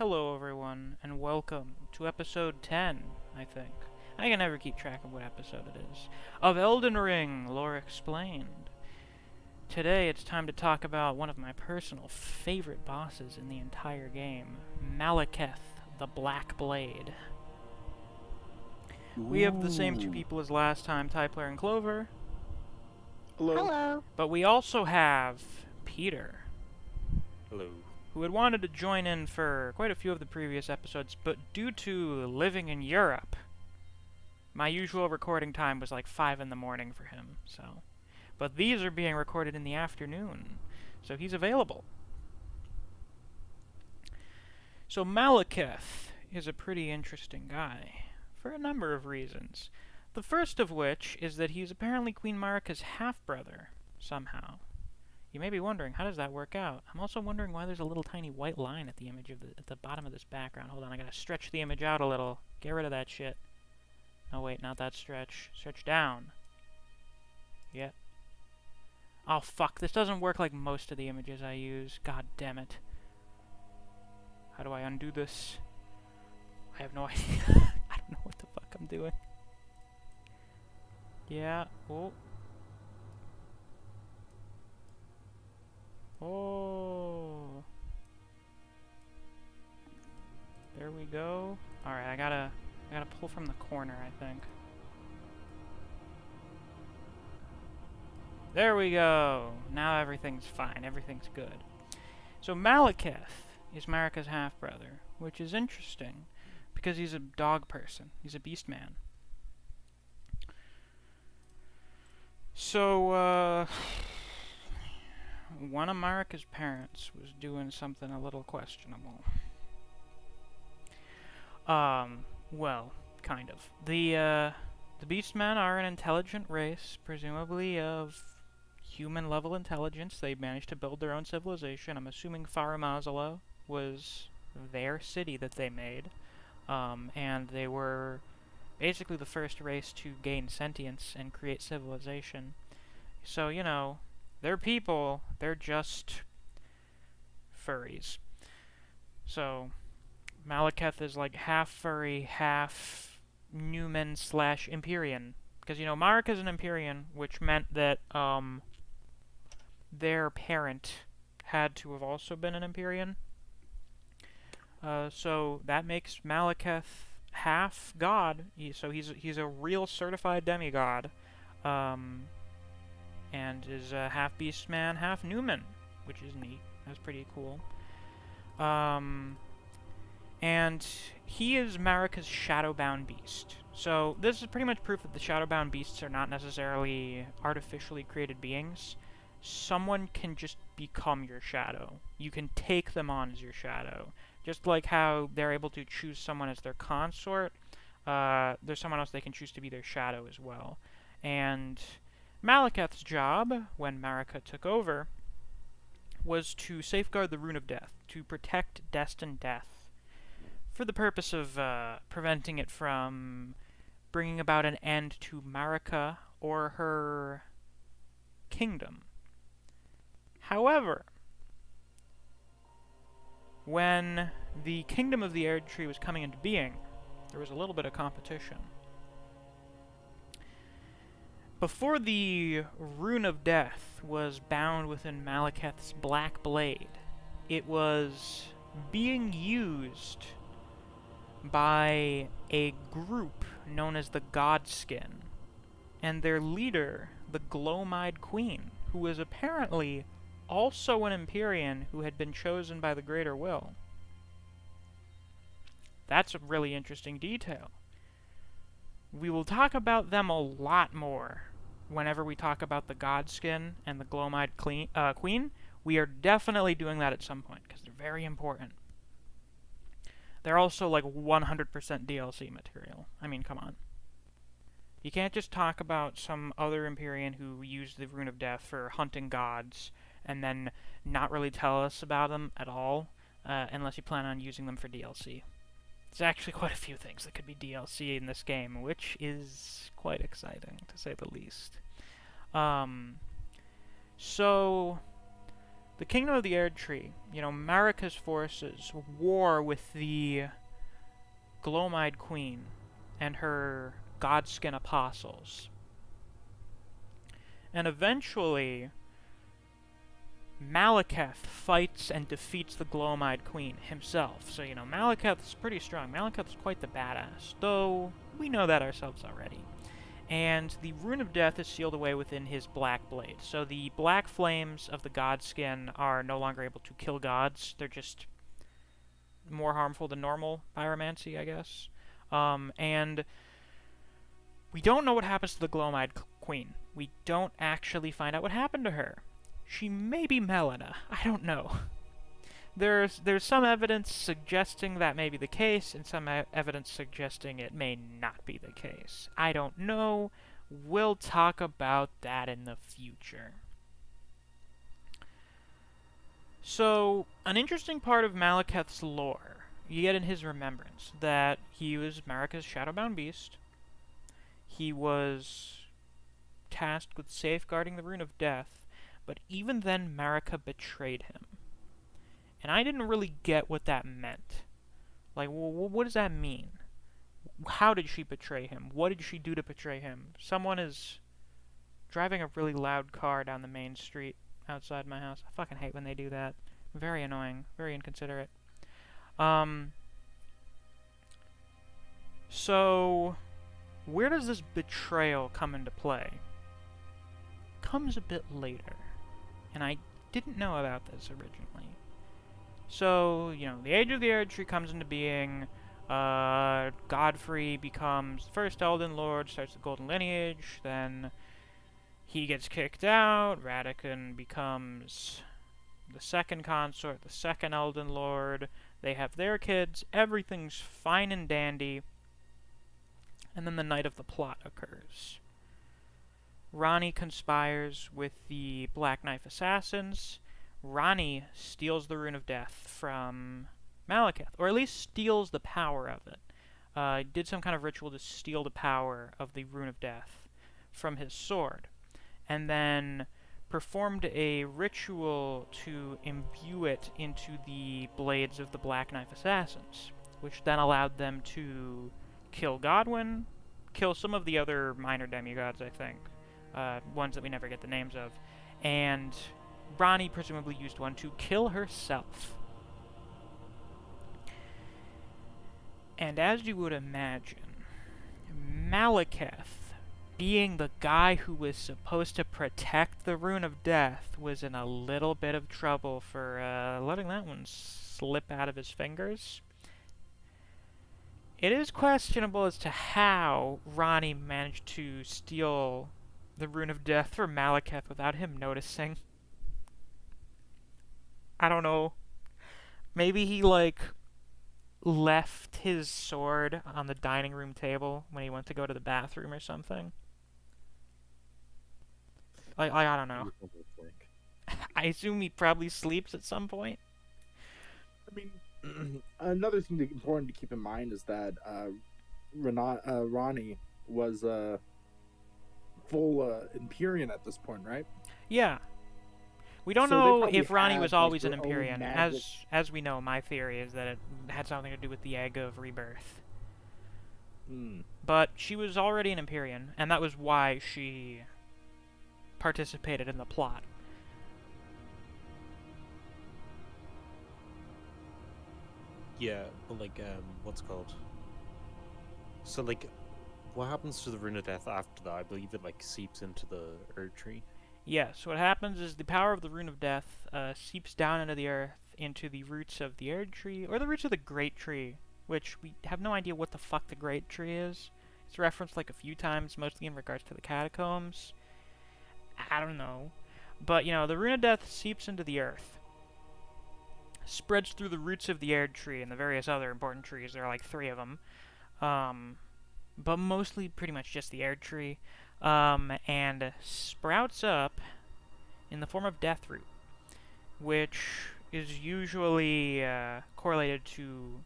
Hello everyone, and welcome to episode 10, I think. I can never keep track of what episode it is. Of Elden Ring, Lore Explained. Today it's time to talk about one of my personal favorite bosses in the entire game, Malekith, the Black Blade. We have the same two people as last time, Typler and Clover. Hello. Hello. But we also have Peter, Hello. who had wanted to join in for quite a few of the previous episodes, but due to living in Europe, my usual recording time was like 5 in the morning for him, so. But these are being recorded in the afternoon, so he's available. So Malekith is a pretty interesting guy, for a number of reasons. The first of which is that he's apparently Queen Marika's half-brother, somehow. You may be wondering, how does that work out? I'm also wondering why there's a little tiny white line at the image of at the bottom of this background. Hold on, I gotta stretch the image out a little. Get rid of that shit. No, wait, not that stretch. Stretch down. Yeah. Oh, fuck, this doesn't work like most of the images I use. God damn it. How do I undo this? I have no idea. I don't know what the fuck I'm doing. Yeah, oh. Oh. There we go. Alright, I gotta pull from the corner, I think. There we go! Now everything's fine, everything's good. So Malekith is Marika's half-brother, which is interesting, because he's a dog person. He's a beastman. So, one of Marika's parents was doing something a little questionable. Well, kind of. The Beastmen are an intelligent race, presumably of human-level intelligence. They managed to build their own civilization. I'm assuming Farum Azula was their city that they made. And they were basically the first race to gain sentience and create civilization. So, you know, they're people, they're just furries. So, Malekith is like half furry, half Newman / Empyrean. Because, you know, Marika's an Empyrean, which meant that, their parent had to have also been an Empyrean. So that makes Malekith half god. So he's a real certified demigod. And is half Beastman, half Newman, which is neat. That's pretty cool. And he is Marika's Shadowbound beast. So this is pretty much proof that the Shadowbound beasts are not necessarily artificially created beings. Someone can just become your shadow. You can take them on as your shadow. Just like how they're able to choose someone as their consort, there's someone else they can choose to be their shadow as well. And Malekith's job, when Marika took over, was to safeguard the Rune of Death, to protect destined death, for the purpose of preventing it from bringing about an end to Marika or her kingdom. However, when the Kingdom of the Erd Tree was coming into being, there was a little bit of competition. Before the Rune of Death was bound within Malekith's Black Blade, it was being used by a group known as the Godskin, and their leader, the Glow-Eyed Queen, who was apparently also an Empyrean who had been chosen by the Greater Will. That's a really interesting detail. We will talk about them a lot more whenever we talk about the Godskin and the Glow-Eyed Queen. We are definitely doing that at some point, because they're very important. They're also like 100% DLC material. I mean, come on. You can't just talk about some other Empyrean who used the Rune of Death for hunting gods and then not really tell us about them at all, unless you plan on using them for DLC. There's actually quite a few things that could be DLC in this game, which is quite exciting, to say the least. So, the Kingdom of the Erd Tree, Marika's forces war with the Glomide Queen and her Godskin apostles. And eventually, Malekith fights and defeats the Glomide Queen himself. So, Malekith's pretty strong. Malekith's quite the badass, though we know that ourselves already. And the Rune of Death is sealed away within his black blade. So the black flames of the Godskin are no longer able to kill gods. They're just more harmful than normal pyromancy, I guess. And we don't know what happens to the Glomide Queen. We don't actually find out what happened to her. She may be Melina. I don't know. There's some evidence suggesting that may be the case, and some evidence suggesting it may not be the case. I don't know. We'll talk about that in the future. So, an interesting part of Malekith's lore, you get in his remembrance, that he was Marika's Shadowbound beast. He was tasked with safeguarding the Rune of Death, but even then Marika betrayed him. And I didn't really get what that meant. Like, what does that mean? How did she betray him? What did she do to betray him? Someone is driving a really loud car down the main street outside my house. I fucking hate when they do that. Very annoying. Very inconsiderate. So, where does this betrayal come into play? Comes a bit later. And I didn't know about this originally. So, the Age of the Erd Tree comes into being. Godfrey becomes the first Elden Lord, starts the Golden Lineage, then he gets kicked out, Radagon becomes the second consort, the second Elden Lord, they have their kids, everything's fine and dandy, and then the night of the plot occurs. Ranni conspires with the Black Knife Assassins. Ranni steals the Rune of Death from Malekith, or at least steals the power of it. Did some kind of ritual to steal the power of the Rune of Death from his sword, and then performed a ritual to imbue it into the blades of the Black Knife Assassins, which then allowed them to kill Godwyn, kill some of the other minor demigods, I think, ones that we never get the names of, and Ranni presumably used one to kill herself. And as you would imagine, Malekith, being the guy who was supposed to protect the Rune of Death, was in a little bit of trouble for letting that one slip out of his fingers. It is questionable as to how Ranni managed to steal the Rune of Death from Malekith without him noticing. I don't know. Maybe he, left his sword on the dining room table when he went to go to the bathroom or something. I don't know. I assume he probably sleeps at some point. I mean, another thing important to keep in mind is that Ranni was full Empyrean at this point, right? Yeah. We don't So know if Ranni have, was always their an own Empyrean. magic. As we know, my theory is that it had something to do with the Egg of Rebirth. But she was already an Empyrean, and that was why she participated in the plot. Yeah, but what's it called? So what happens to the Rune of Death after that? I believe it seeps into the Erd Tree. Yes, what happens is the power of the Rune of Death seeps down into the earth, into the roots of the Erd Tree, or the roots of the Great Tree, which we have no idea what the fuck the Great Tree is. It's referenced a few times, mostly in regards to the catacombs. I don't know. But, the Rune of Death seeps into the earth, spreads through the roots of the Erd Tree and the various other important trees. There are 3 of them. But mostly pretty much just the Erd Tree. And sprouts up in the form of Deathroot, which is usually correlated to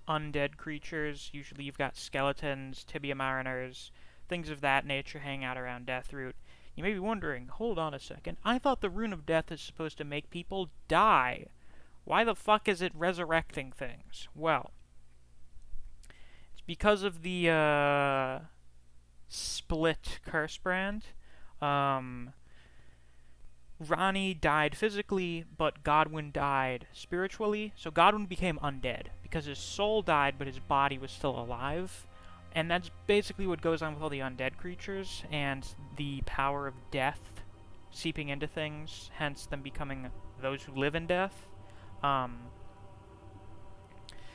undead creatures. Usually you've got skeletons, tibia mariners, things of that nature hang out around Deathroot. You may be wondering, hold on a second, I thought the Rune of Death is supposed to make people die. Why the fuck is it resurrecting things? Well, it's because of the, split curse brand. Ranni died physically, but Godwyn died spiritually. So Godwyn became undead because his soul died, but his body was still alive. And that's basically what goes on with all the undead creatures and the power of death seeping into things, hence them becoming those who live in death.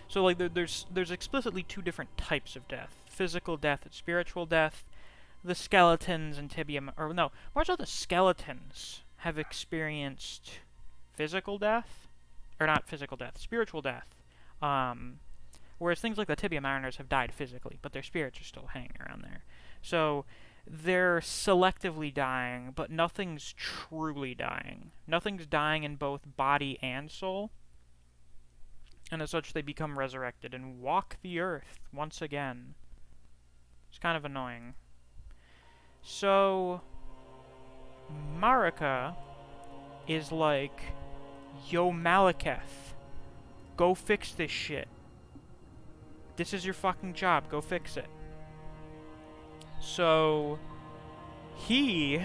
So like there's explicitly two different types of death: physical death and spiritual death. The skeletons and tibia, or no, more so the skeletons have experienced physical death, or not physical death, spiritual death. Whereas things like the tibia mariners have died physically, but their spirits are still hanging around there. So they're selectively dying, but nothing's truly dying. Nothing's dying in both body and soul. And as such, they become resurrected and walk the earth once again. It's kind of annoying. So, Marika is like, yo, Malekith, go fix this shit. This is your fucking job, go fix it. So, he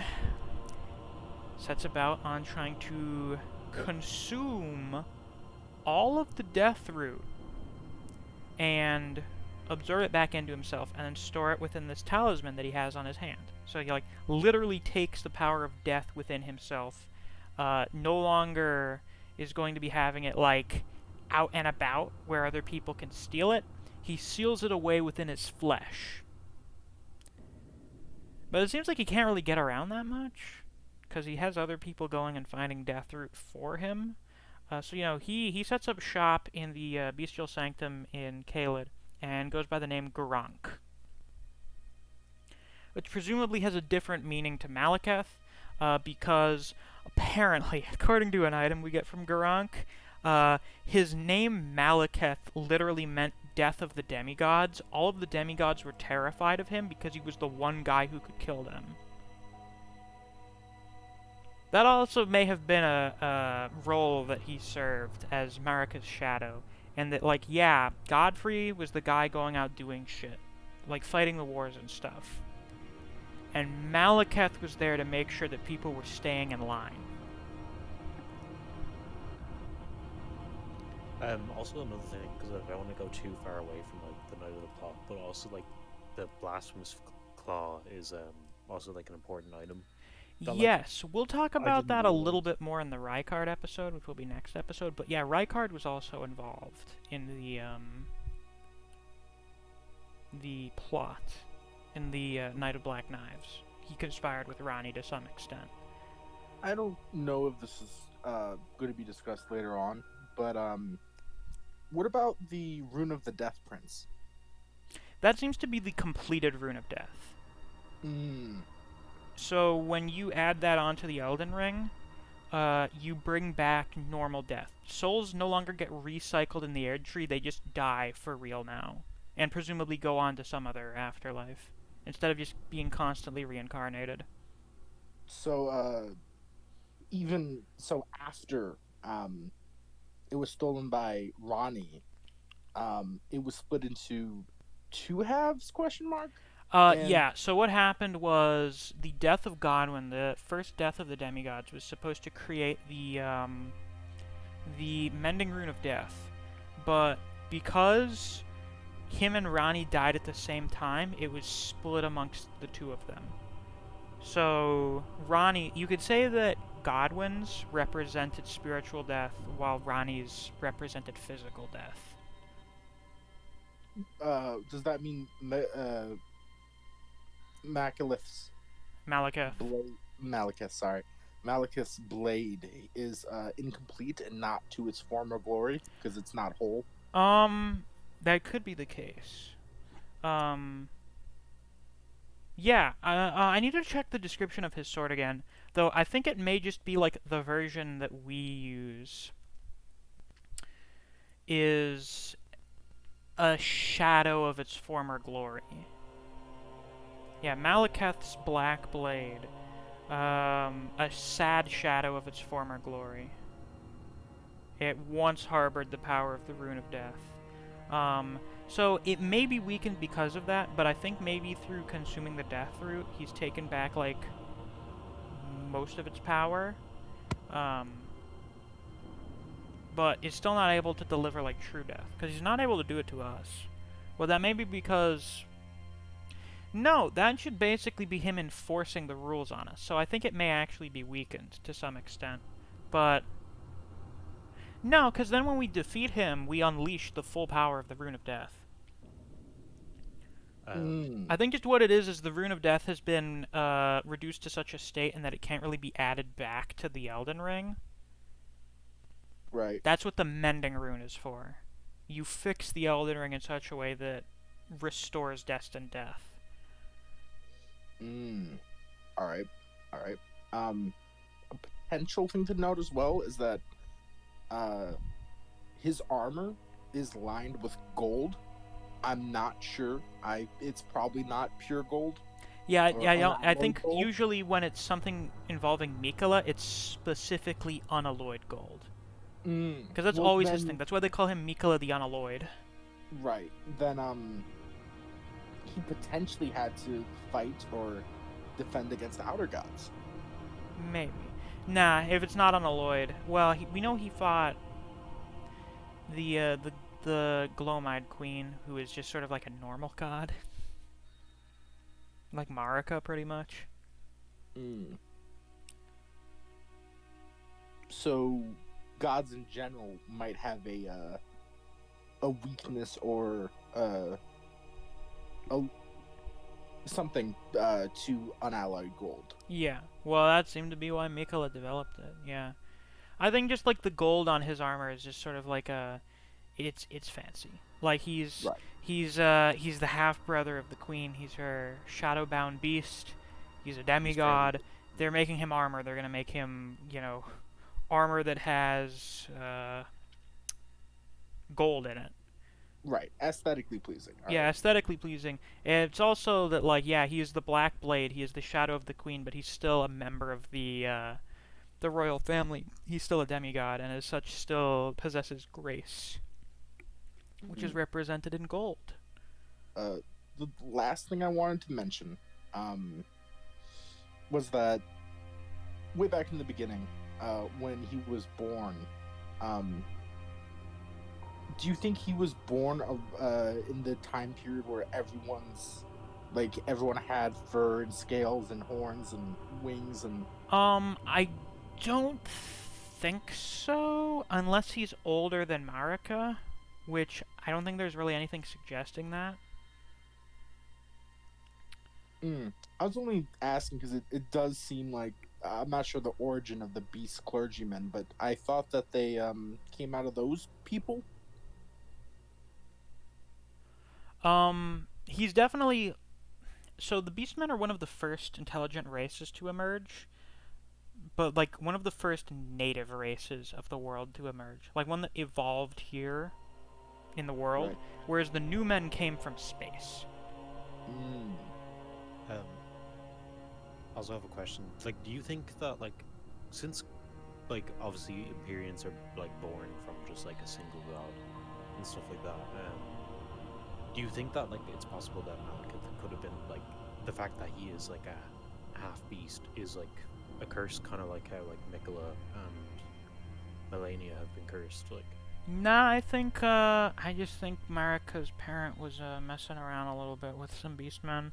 sets about on trying to consume all of the Deathroot and absorb it back into himself and then store it within this talisman that he has on his hand. So he like literally takes the power of death within himself. No longer is going to be having it like out and about where other people can steal it. He seals it away within his flesh. But it seems like he can't really get around that much because he has other people going and finding Deathroot for him. So you know he sets up shop in the Bestial Sanctum in Caelid and goes by the name Garrank, which presumably has a different meaning to Malekith, because apparently, according to an item we get from Garrank, his name Malekith literally meant death of the demigods. All of the demigods were terrified of him because he was the one guy who could kill them. That also may have been a role that he served as Marika's shadow. And that, like, yeah, Godfrey was the guy going out doing shit. Like, fighting the wars and stuff. And Malekith was there to make sure that people were staying in line. Also another thing, because I don't want to go too far away from, like, the night of the plot, but also, like, the Blasphemous Claw is, also, like, an important item. That, like, yes, we'll talk about that a realize. little bit more in the Rykard episode, which will be next episode. But yeah, Rykard was also involved in the plot in the Night of Black Knives. He conspired with Ranni to some extent. I don't know if this is going to be discussed later on, but what about the Rune of the Death Prince? That seems to be the completed Rune of Death. So when you add that onto the Elden Ring, you bring back normal death. Souls no longer get recycled in the Erd Tree, they just die for real now. And presumably go on to some other afterlife, instead of just being constantly reincarnated. So, even so after it was stolen by Ranni, it was split into two halves, question mark? Yeah, so what happened was the death of Godwyn, the first death of the demigods, was supposed to create the Mending Rune of Death. But because him and Ranni died at the same time, it was split amongst the two of them. So Ranni, you could say that Godwyn's represented spiritual death, while Ranni's represented physical death. Does that mean Malekith's Malekith. Malekith, sorry. Malekith's blade is incomplete and not to its former glory because it's not whole? That could be the case. Yeah, I need to check the description of his sword again, though I think it may just be like the version that we use is a shadow of its former glory. Yeah, Malekith's black blade A sad shadow of its former glory. It once harbored the power of the Rune of Death. So it may be weakened because of that, but I think maybe through consuming the Deathroot, he's taken back, like, most of its power. But is still not able to deliver, like, true death. Because he's not able to do it to us. Well, that may be because... No, that should basically be him enforcing the rules on us. So I think it may actually be weakened to some extent. But... No, because then when we defeat him, we unleash the full power of the Rune of Death. I think just what it is the Rune of Death has been reduced to such a state and that it can't really be added back to the Elden Ring. Right. That's what the Mending Rune is for. You fix the Elden Ring in such a way that restores destined death. Alright. Alright. A potential thing to note as well is that his armor is lined with gold. I'm not sure. It's probably not pure gold. Yeah, I unalloyed think gold? usually when it's something involving Mikola, it's specifically unalloyed gold. Because that's always his thing. That's why they call him Mikola the Unalloyed. Right. Then he potentially had to fight or defend against the Outer Gods. Maybe. Nah, if it's not unalloyed. Well, we know he fought the Glomide Queen, who is just sort of like a normal god. Like Marika, pretty much. So, gods in general might have a weakness or something to unalloyed gold. Yeah. Well, that seemed to be why Mikola developed it. Yeah. I think just like the gold on his armor is just sort of like it's fancy. Like he's the half brother of the queen. He's her Shadowbound beast. He's a demigod. They're making him armor. They're gonna make him, armor that has gold in it. Right, aesthetically pleasing. Yeah, aesthetically pleasing. It's also that, like, yeah, he is the Black Blade. He is the shadow of the queen, but he's still a member of the royal family. He's still a demigod, and as such, still possesses grace, which is represented in gold. The last thing I wanted to mention was that way back in the beginning, when he was born, do you think he was born in the time period where everyone had fur and scales and horns and wings and... I don't think so, unless he's older than Marika, which I don't think there's really anything suggesting that. I was only asking because it does seem like... I'm not sure the origin of the beast clergymen, but I thought that they came out of those people. He's definitely... So the Beastmen are one of the first intelligent races to emerge, but, like, one of the first native races of the world to emerge. Like, one that evolved here in the world, Right. whereas the new men came from space. I also have a question. Like, do you think that, like, since, like, obviously Empyreans are, like, born from just, like, a single god and stuff like that, do you think that, like, it's possible that Malekith could have been, like, the fact that he is, like, a half-beast is, like, a curse, kind of like how, like, Mikola and Melina have been cursed, like... Nah, I just think Marika's parent was, messing around a little bit with some Beastmen.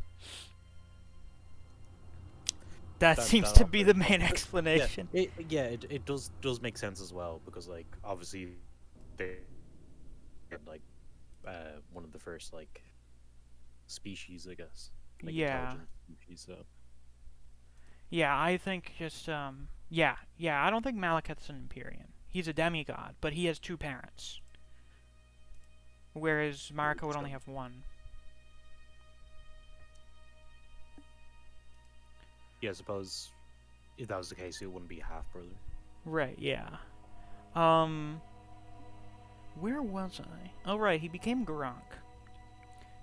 That seems to be the main explanation. It does make sense as well, because, like, obviously, they like, one of the first, like, species, I guess. Like, intelligent species, so... Yeah, I think just, I don't think Malekith's an Empyrean. He's a demigod, but he has two parents. Whereas Marika would only have one. Yeah, I suppose if that was the case, it wouldn't be a half-brother. Right, yeah. Where was I? Oh, right, he became Garrank.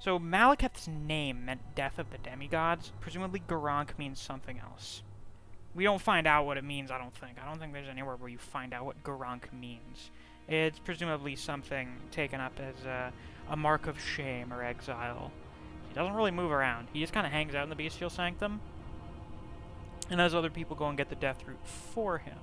So Malekith's name meant Death of the Demigods. Presumably Garrank means something else. We don't find out what it means, I don't think. I don't think there's anywhere where you find out what Garrank means. It's presumably something taken up as a mark of shame or exile. He doesn't really move around. He just kind of hangs out in the Bestial Sanctum, and has other people go and get the Deathroot for him.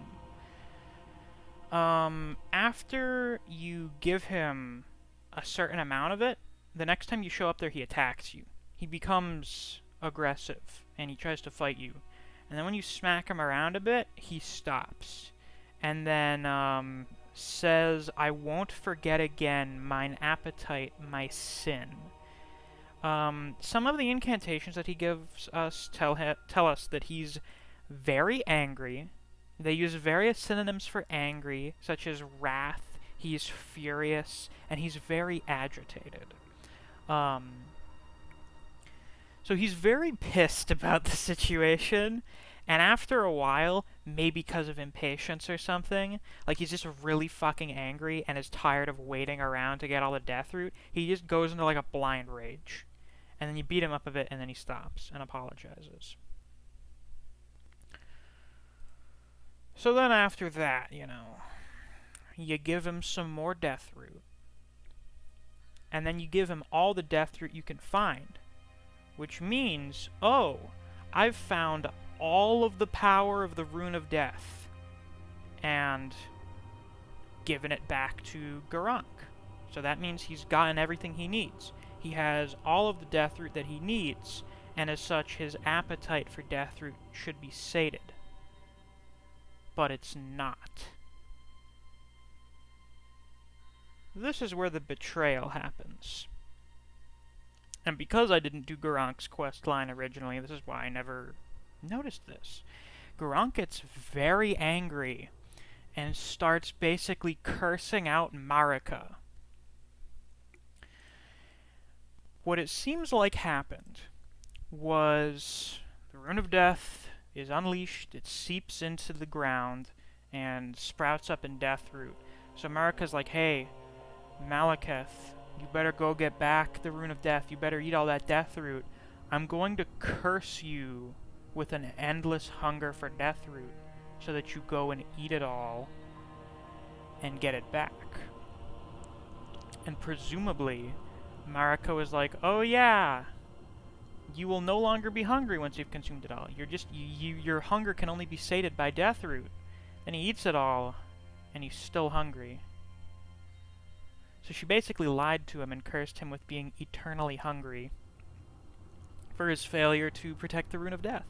After you give him a certain amount of it, the next time you show up there, he attacks you. He becomes aggressive, and he tries to fight you. And then when you smack him around a bit, he stops. And then, says, "I won't forget again mine appetite, my sin." Some of the incantations that he gives us tell us that he's very angry. They use various synonyms for angry, such as wrath, he's furious, and he's very agitated. So he's very pissed about the situation, and after a while, maybe because of impatience or something, like he's just really fucking angry and is tired of waiting around to get all the Deathroot, he just goes into like a blind rage. And then you beat him up a bit, and then he stops and apologizes. So then after that, you give him some more Deathroot. And then you give him all the Deathroot you can find. Which means, oh, I've found all of the power of the Rune of Death. And given it back to Garrank. So that means he's gotten everything he needs. He has all of the Deathroot that he needs, and as such, his appetite for Deathroot should be sated. But it's not. This is where the betrayal happens. And because I didn't do Garrank's quest line originally, this is why I never noticed this. Garrank gets very angry and starts basically cursing out Marika. What it seems like happened was the Rune of Death is unleashed, it seeps into the ground, and sprouts up in Deathroot. So Marika's like, hey, Malekith, you better go get back the Rune of Death, you better eat all that Deathroot. I'm going to curse you with an endless hunger for Deathroot, so that you go and eat it all, and get it back. And presumably, Marika was like, oh yeah, you will no longer be hungry once you've consumed it all. Your hunger can only be sated by Deathroot. And he eats it all, and he's still hungry. So she basically lied to him and cursed him with being eternally hungry for his failure to protect the Rune of Death.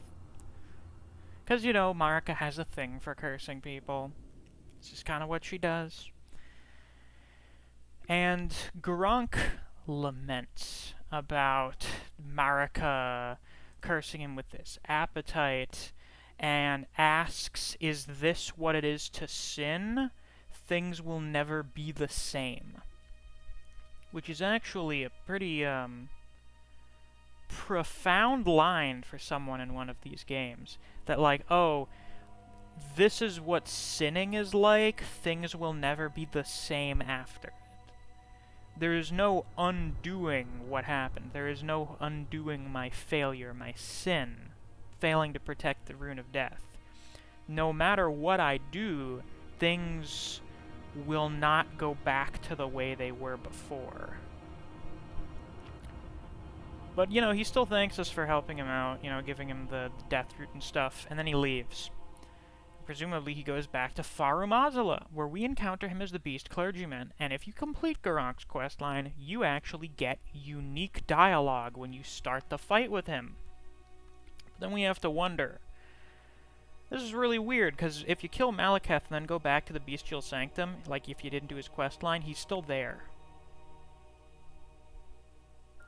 Because, Marika has a thing for cursing people. It's just kind of what she does. And Garrank laments about Marika cursing him with this appetite, and asks, is this what it is to sin? Things will never be the same. Which is actually a pretty, profound line for someone in one of these games. That like, oh, this is what sinning is like, things will never be the same after. There is no undoing what happened. There is no undoing my failure, my sin, failing to protect the Rune of Death. No matter what I do, things will not go back to the way they were before. But, he still thanks us for helping him out, giving him the Deathroot and stuff, and then he leaves. Presumably he goes back to Farum Azula, where we encounter him as the Beast Clergyman, and if you complete Garrank's questline, you actually get unique dialogue when you start the fight with him. But then we have to wonder. This is really weird, because if you kill Malekith and then go back to the Bestial Sanctum, like if you didn't do his questline, he's still there.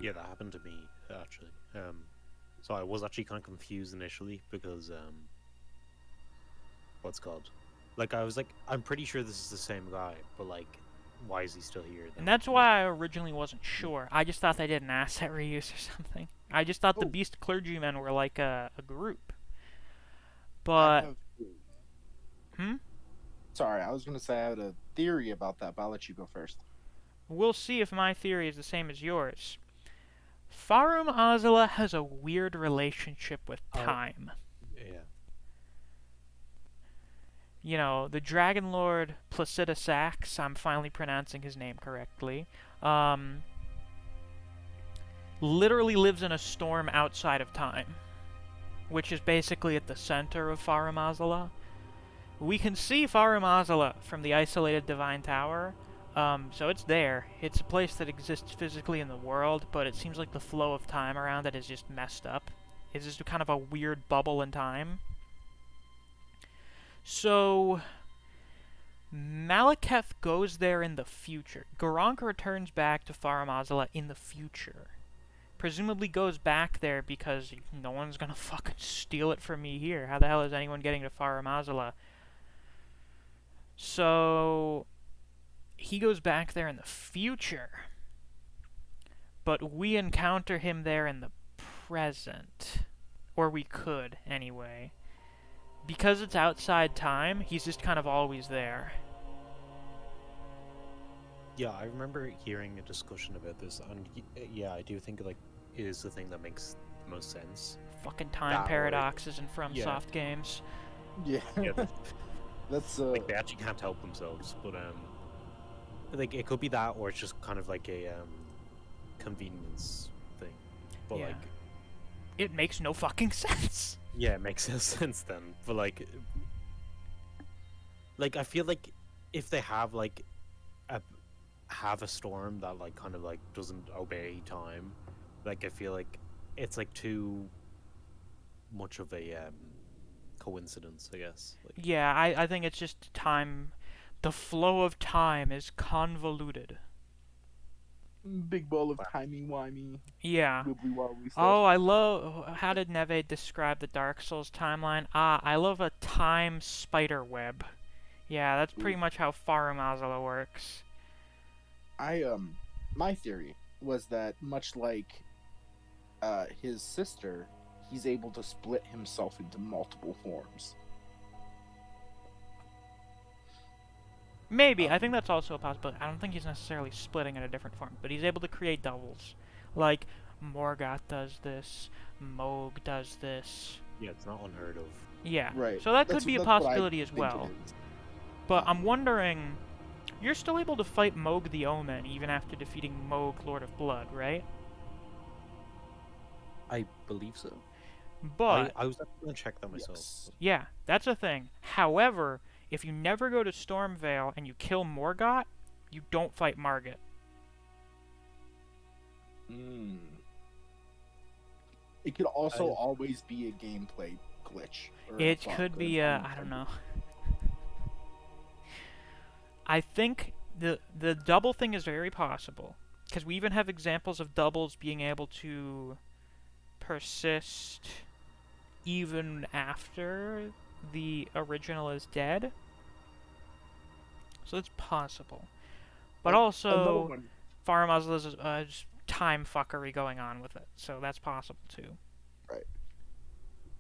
Yeah, that happened to me, actually. So I was actually kind of confused initially, because, what's it called? Like, I was like, I'm pretty sure this is the same guy, but, like, why is he still here? And that's why I originally wasn't sure. I just thought they did an asset reuse or something. I just thought the Beast Clergymen were like a group. But... Sorry, I was going to say I had a theory about that, but I'll let you go first. We'll see if my theory is the same as yours. Farum Azula has a weird relationship with time. Yeah. you know, the Dragon Lord Placidusax, I'm finally pronouncing his name correctly, literally lives in a storm outside of time, which is basically at the center of Farum Azula. We can see Farum Azula from the isolated Divine Tower, so it's there. It's a place that exists physically in the world, but it seems like the flow of time around it is just messed up. It's just kind of a weird bubble in time. So, Malekith goes there in the future. Garrank returns back to Farum Azula in the future. Presumably goes back there because no one's gonna fucking steal it from me here. How the hell is anyone getting to Farum Azula? So, he goes back there in the future. But we encounter him there in the present. Or we could, anyway. Because it's outside time, he's just kind of always there. Yeah, I remember hearing a discussion about this, and yeah, I do think like it is the thing that makes the most sense. Fucking time That or- paradoxes in yeah. FromSoft games. Yeah. Yeah, That's like they actually can't help themselves, but like it could be that, or it's just kind of like a convenience thing. But Yeah. like, It makes no fucking sense. yeah, it makes no sense then. But like I feel like if they have like a storm that like kind of like doesn't obey time, like I feel like it's like too much of a coincidence, I guess. Like, Yeah, I think it's just time. The flow of time is convoluted. big ball of timey-wimey, Yeah. wibbly-wobbly stuff. Oh, I love... How did Neve describe the Dark Souls timeline? I love a time spider web. Yeah, that's pretty much how Farum Azula works. My theory was that much like his sister, he's able to split himself into multiple forms. Maybe. I think that's also a possibility. I don't think he's necessarily splitting in a different form, but he's able to create doubles. Like, Morgoth does this, Moog does this. yeah, it's not unheard of. Yeah. Right. So that That's- could be a that's what I possibility as think it well. is. But I'm wondering... You're still able to fight Moog the Omen even after defeating Moog, Lord of Blood, right? I believe so. But... I was actually gonna check that myself. Yes. Yeah, that's a thing. However, if you never go to Stormvale and you kill Morgoth, you don't fight Margit. Mm. It could also always be a gameplay glitch. or a It bug could or be, an I don't know. I think the double thing is very possible. Because we even have examples of doubles being able to persist even after the original is dead. So it's possible. But Another also, one. Farum Azula's just time fuckery going on with it. So that's possible too.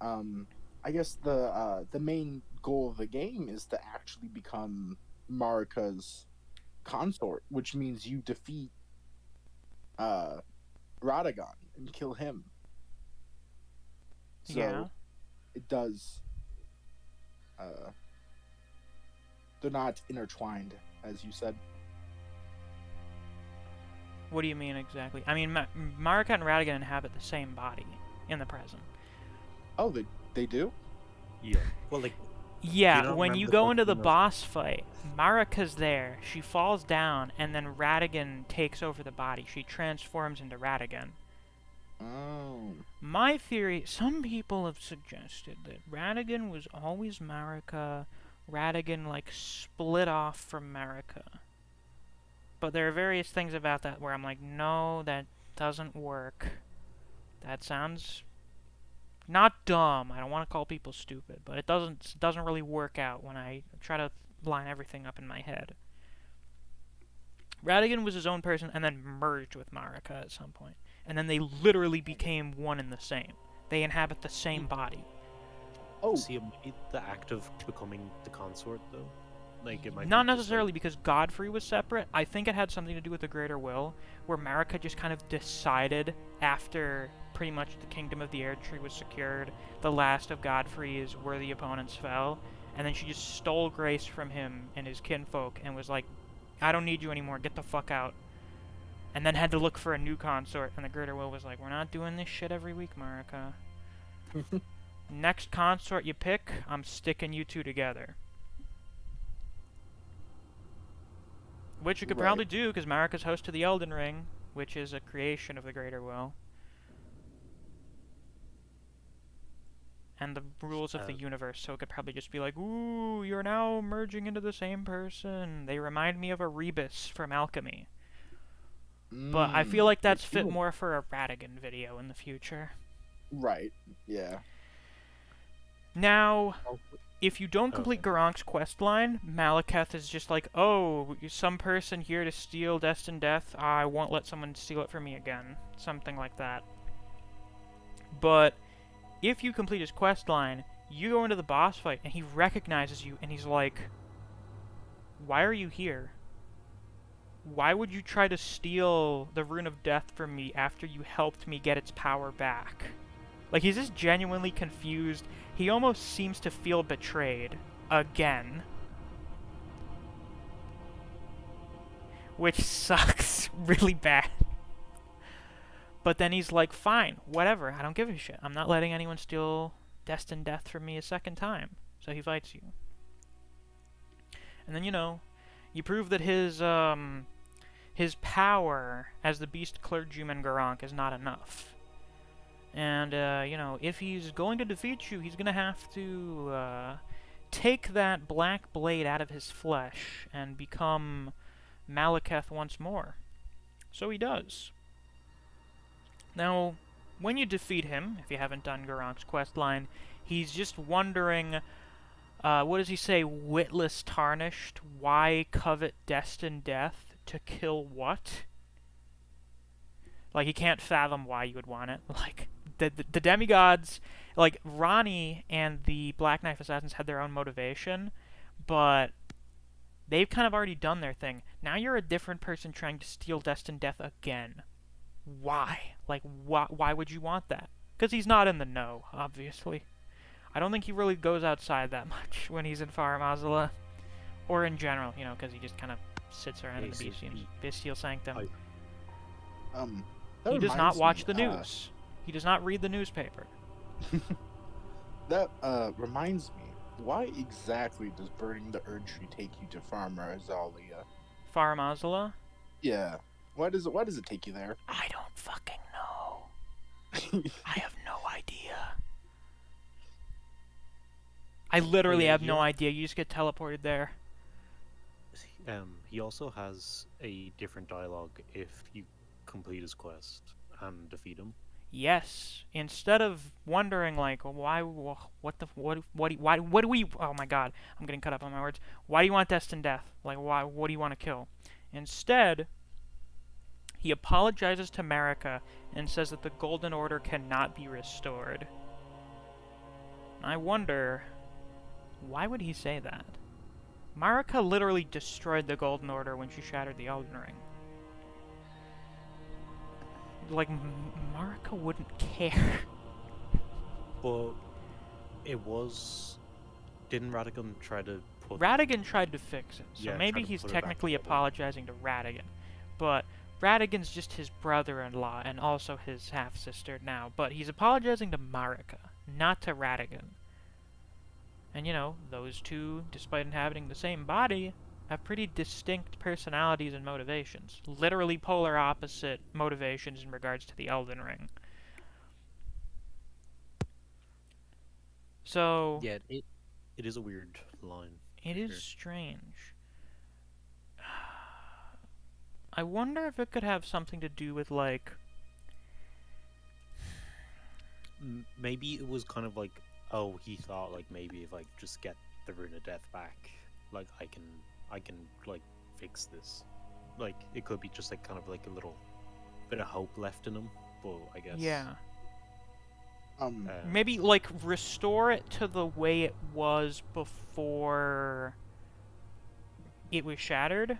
I guess the main goal of the game is to actually become Marika's consort, which means you defeat Radagon and kill him. So Yeah. it does. They're not intertwined, as you said. What do you mean exactly? I mean, Marika and Radagon inhabit the same body in the present. Oh, they do? Yeah. Well, like, Yeah, not when remember you the go into the cutscene of- boss fight, Marika's there. She falls down, and then Radagon takes over the body. She transforms into Radagon. Oh. My theory, some people have suggested that Radagon was always Marika. Radagon, like, split off from Marika. But there are various things about that where I'm like, no, that doesn't work. That sounds not dumb. I don't want to call people stupid, but it doesn't really work out when I try to line everything up in my head. Radagon was his own person and then merged with Marika at some point. And then they literally became one and the same. They inhabit the same body. Oh, see, it might be the act of becoming the consort, though. Like, it might Not be just, necessarily because Godfrey was separate. I think it had something to do with the Greater Will, where Marika just kind of decided after pretty much the Kingdom of the Air Tree was secured, the last of Godfrey's worthy opponents fell, and then she just stole grace from him and his kinfolk and was like, I don't need you anymore, get the fuck out. And then had to look for a new consort, and the Greater Will was like, we're not doing this shit every week, Marika. Next consort you pick, I'm sticking you two together. Which you could Right. probably do, because Marika's host to the Elden Ring, which is a creation of the Greater Will. And the rules of the universe, so it could probably just be like, ooh, you're now merging into the same person. They remind me of a Rebus from Alchemy. But I feel like that's fit more for a Radagon video in the future. Right. Yeah. Now, Oh, if you don't complete Garrank's questline, Malekith is just like, oh, some person here to steal Destined Death, I won't let someone steal it from me again. Something like that. But if you complete his questline, you go into the boss fight, and he recognizes you, and he's like, why are you here? Why would you try to steal the Rune of Death from me after you helped me get its power back? Like, he's just genuinely confused. He almost seems to feel betrayed. Again. Which sucks really bad. But then he's like, fine, whatever, I don't give a shit. I'm not letting anyone steal Destined Death from me a second time. So he fights you. And then, you know, you prove that his power as the Beast Clergyman Garrank is not enough. And, you know, if he's going to defeat you, he's going to have to take that black blade out of his flesh and become Malekith once more. So he does. Now, when you defeat him, if you haven't done Garrank's questline, he's just wondering, what does he say? Witless tarnished, why covet destined death? To kill what? Like, he can't fathom why you would want it. Like, the demigods, like, Ronnie and the Black Knife Assassins had their own motivation, but they've kind of already done their thing. Now you're a different person trying to steal Destined Death again. Why? Like, why would you want that? Because he's not in the know, obviously. I don't think he really goes outside that much when he's in Farum Azula. Or in general, you know, because he just kind of sits around in the bestial sanctum. He does not watch the news. He does not read the newspaper. That reminds me, why exactly does burning the Erd Tree take you to Farum Azula? Farum Azula? Yeah. Why does it take you there? I don't fucking know. I have no idea. I literally have no idea. You just get teleported there. He also has a different dialogue if you complete his quest and defeat him. Yes. Instead of wondering like, why, what do we? Oh my God, I'm getting cut up on my words. Why do you want Destined Death? Like, why? What do you want to kill? Instead, he apologizes to Marika and says that the Golden Order cannot be restored. I wonder, why would he say that? Marika literally destroyed the Golden Order when she shattered the Elden Ring. Like, Marika wouldn't care. But it was... Didn't Radagon try to put... Radagon tried to fix it, so Yeah, maybe tried to he's put it back technically together. apologizing to Radagon. But Radagon's just his brother-in-law and also his half-sister now. But he's apologizing to Marika, not to Radagon. And, you know, those two, despite inhabiting the same body, have pretty distinct personalities and motivations. Literally polar opposite motivations in regards to the Elden Ring. So... Yeah, it is a weird line. It is strange. I wonder if it could have something to do with, like... Maybe it was kind of like, oh, he thought, like, maybe if I just get the Rune of Death back, like, I can like, fix this. Like, it could be just, like, kind of like a little bit of hope left in him, but I guess... Yeah. Um, Maybe, like, restore it to the way it was before it was shattered.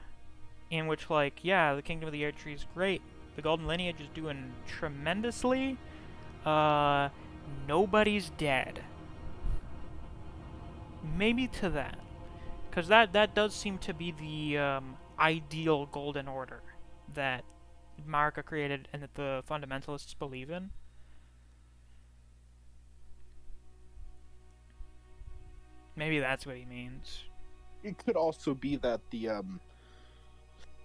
In which, like, yeah, the Kingdom of the Erd Tree is great. The Golden Lineage is doing tremendously. Nobody's dead. maybe to that, because that does seem to be the ideal golden order that Marika created and that the fundamentalists believe in. Maybe that's what he means. It could also be that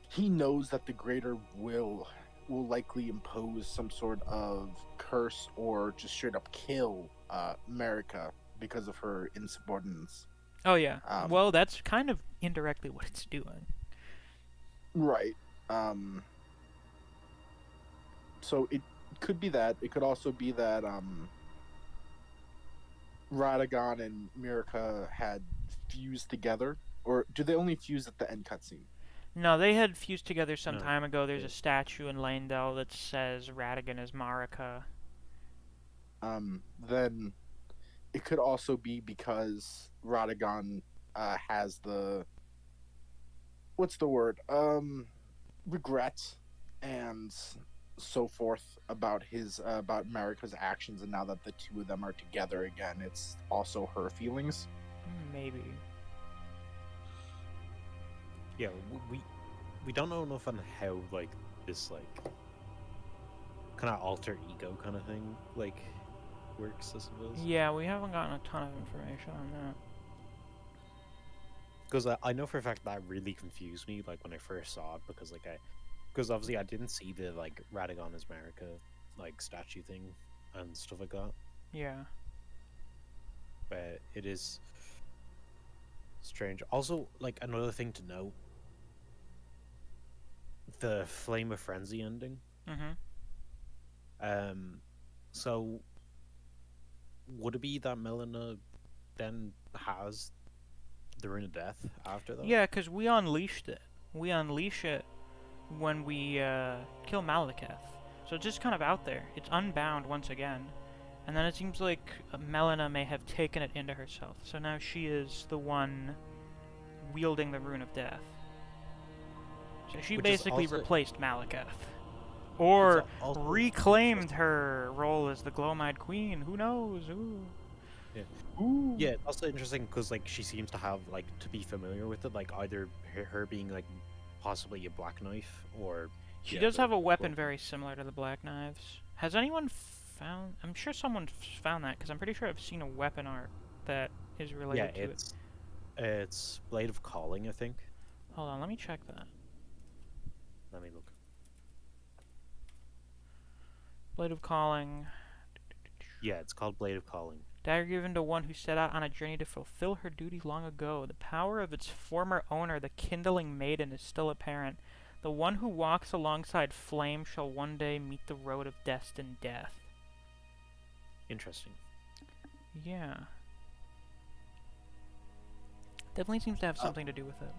he knows that the greater will likely impose some sort of curse or just straight up kill Marika because of her insubordinance. Oh yeah. Um, Well, that's kind of indirectly what it's doing. right. So it could be that. It could also be that Radagon and Marika had fused together, or do they only fuse at the end cutscene? No, they had fused together some No. time ago. There's Yeah. a statue in Lanedell that says Radagon is Marika. Then it could also be because Radagon has the what's the word regret and so forth about his about Marika's actions, and now that the two of them are together again, it's also her feelings. Maybe. Yeah, we don't know enough on how like this like kind of alter ego kind of thing like works, I suppose. Yeah, we haven't gotten a ton of information on that. Because I know for a fact that really confused me like when I first saw it, because because obviously I didn't see the like Radagon as Marika like statue thing and stuff like that. Yeah. But it is strange. Also, like another thing to note, the Flame of Frenzy ending. Mm-hmm. So would it be that Melina then has the Rune of Death after that? Yeah, because we unleashed it. We unleash it when we kill Malekith. So it's just kind of out there. It's unbound once again. And then it seems like Melina may have taken it into herself. So now she is the one wielding the Rune of Death. So she Which is basically also- replaced Malekith. Or also reclaimed interesting. her role as the Glowmide Queen. Who knows? Ooh. Ooh. Yeah, it's also interesting because like she seems to have like to be familiar with it, like either her being like possibly a black knife or She yeah, does the have a weapon Glowmide. very similar to the Black Knives. Has anyone found... I'm sure someone found that, because I'm pretty sure I've seen a weapon art that is Yeah, related to it. it's Blade of Calling, I think. Hold on, let me check that. Let me look. Blade of Calling. Yeah, it's called Blade of Calling. Dagger given to one who set out on a journey to fulfill her duty long ago. The power of its former owner, the Kindling Maiden, is still apparent. The one who walks alongside flame shall one day meet the road of destined death. Interesting. Yeah. Definitely seems to have something to do with it.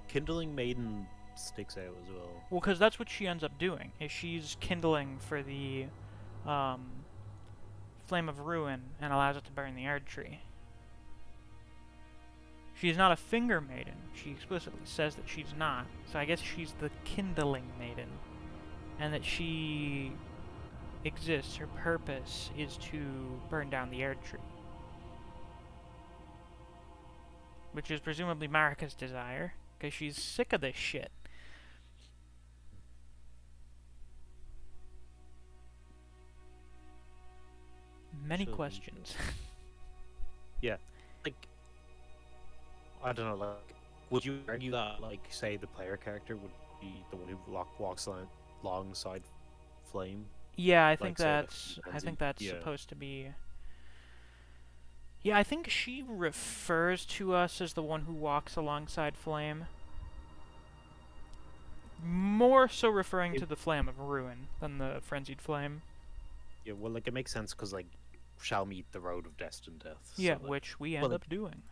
Kindling Maiden sticks out as well. Well, because that's what she ends up doing, is she's kindling for the Flame of Ruin and allows it to burn the Erd Tree. She's not a Finger Maiden. She explicitly says that she's not. So I guess she's the Kindling Maiden. And that she exists, her purpose is to burn down the Erd Tree. Which is presumably Marika's desire, because she's sick of this shit. Many Should be questions. Yeah, like I don't know. Like, would you argue that, like, say, the player character would be the one who walks alongside Flame? Yeah, I Like, think say, the that's Frenzy? Yeah. supposed to be. Yeah, I think she refers to us as the one who walks alongside Flame. More so referring to the Flame of Ruin than the Frenzied Flame. Yeah, well, like, it makes sense because, like, shall meet the road of destined death. Yeah, so, like, which we well, end like, up doing.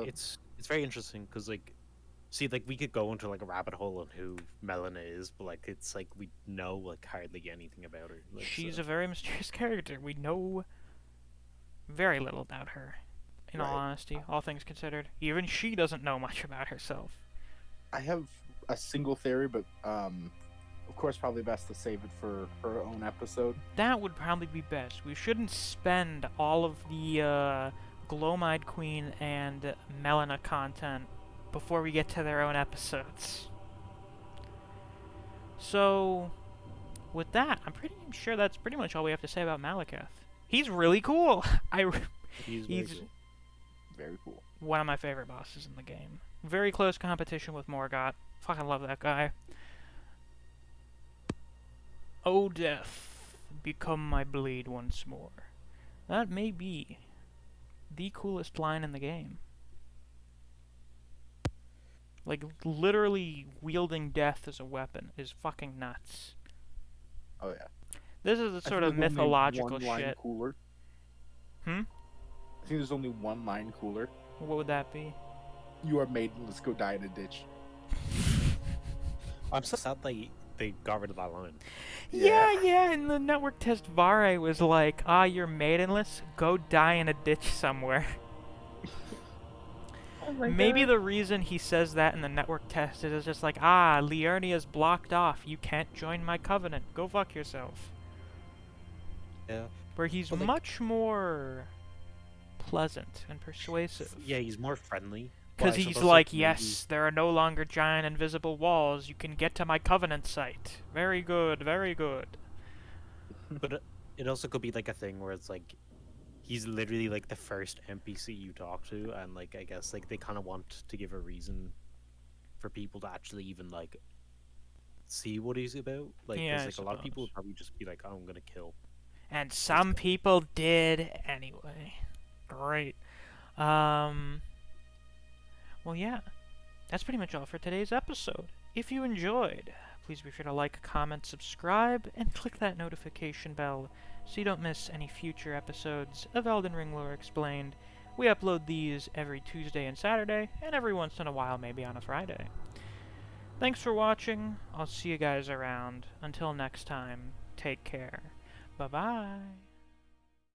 it's very interesting because, like, see, like, we could go into like a rabbit hole on who Melina is, but like, it's like we know like hardly anything about her. Like, She's so. a very mysterious character. We know very little about her, in all Right. honesty, all things considered. Even she doesn't know much about herself. I have a single theory, but of course, probably best to save it for her own episode. That would probably be best. We shouldn't spend all of the Glowmide Queen and Melina content before we get to their own episodes. So, with that, I'm pretty sure that's pretty much all we have to say about Malekith. He's really cool. He's He's cool. Very cool. one of my favorite bosses in the game. Very close competition with Morgott. Fucking love that guy. O death, become my blade once more. That may be the coolest line in the game. Like, literally wielding death as a weapon is fucking nuts. Oh yeah. This is the I sort think of there's only mythological one line shit. Cooler. Hmm? I think there's only one line cooler. What would that be? You are maiden. Let's go die in a ditch. I'm so sad they got rid of that line. Yeah, in the network test, Vare was like, you're maidenless, go die in a ditch somewhere. Oh my Maybe God. the reason he says that in the network test is just like, Liurnia's blocked off, you can't join my covenant, go fuck yourself. Yeah. Where he's But, like- much more pleasant and persuasive. Yeah, he's more friendly. Because But I he's suppose, like, maybe- yes, there are no longer giant invisible walls, you can get to my covenant site. Very good, very good. But it also could be like a thing where it's like he's literally like the first NPC you talk to, and like I guess like they kind of want to give a reason for people to actually even like see what he's about. Like, Yeah, I like a lot of people suppose. would probably just be like, "Oh, I'm gonna kill." And some people did anyway. Great. Well, yeah. That's pretty much all for today's episode. If you enjoyed, please be sure to like, comment, subscribe, and click that notification bell so you don't miss any future episodes of Elden Ring Lore Explained. We upload these every Tuesday and Saturday, and every once in a while maybe on a Friday. Thanks for watching. I'll see you guys around. Until next time, take care. Bye-bye.